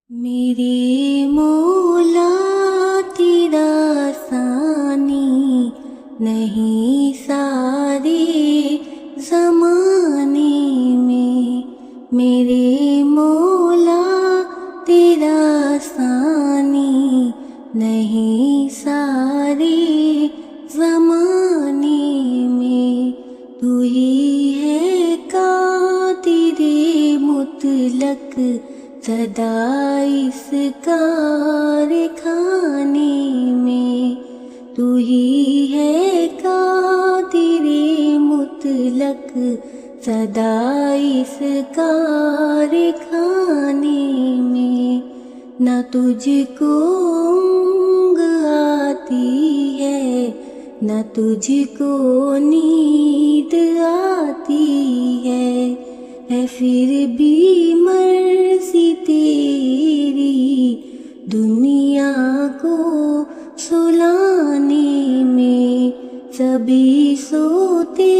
میرے مولا تیرا ثانی نہیں سارے زمانے میں، میرے مولا تیرا ثانی نہیں سارے زمانے میں، تو ہی ہے قادر مطلق سدا اس کارخانے میں، تو ہی ہے قادر مطلق سدا اس کارخانے میں، نہ تجھ کو اونگ آتی ہے نہ تجھ کو نیند آتی ہے پھر بھی مرضی تیری دنیا کو سلانے میں، سبھی سوتے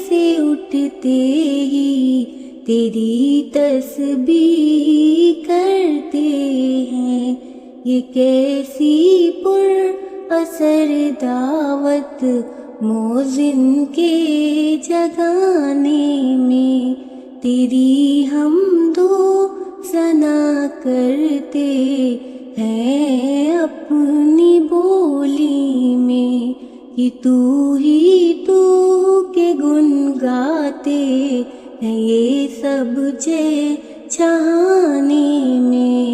سے اٹھتے ہی تیری تسبیح کرتے ہیں، یہ کیسی پر اثر دعوت مؤذن کے جگانے میں، تیری حمد و ثنا کرتے ہیں اپنی بولی میں، کہ تو ہی تو کے گن گاتے ہیں یہ سب چہانے میں،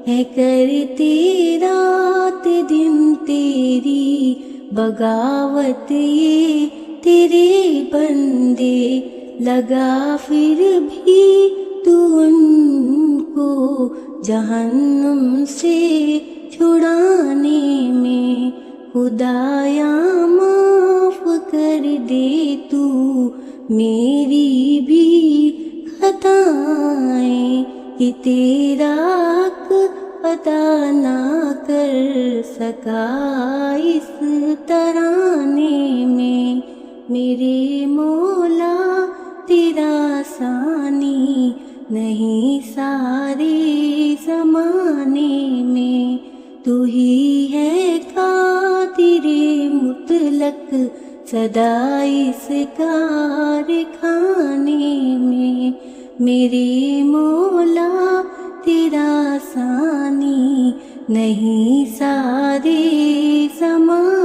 ہے کرتے رات دن تیری بغاوت یہ تیرے بندے، لگا پھر بھی تو ان کو جہنم سے چھڑانے میں، خدایا معاف کر دے تو میری بھی خطائیں، کہ تیرا حق ادا نہ کر سکا اس ترانے میں، میرے مولا تیرا ثانی نہیں سارے زمانے میں، تو ہی ہے قادر مطلق سدا اس کارخانے میں، میرے مولا تیرا ثانی نہیں سارے زمانے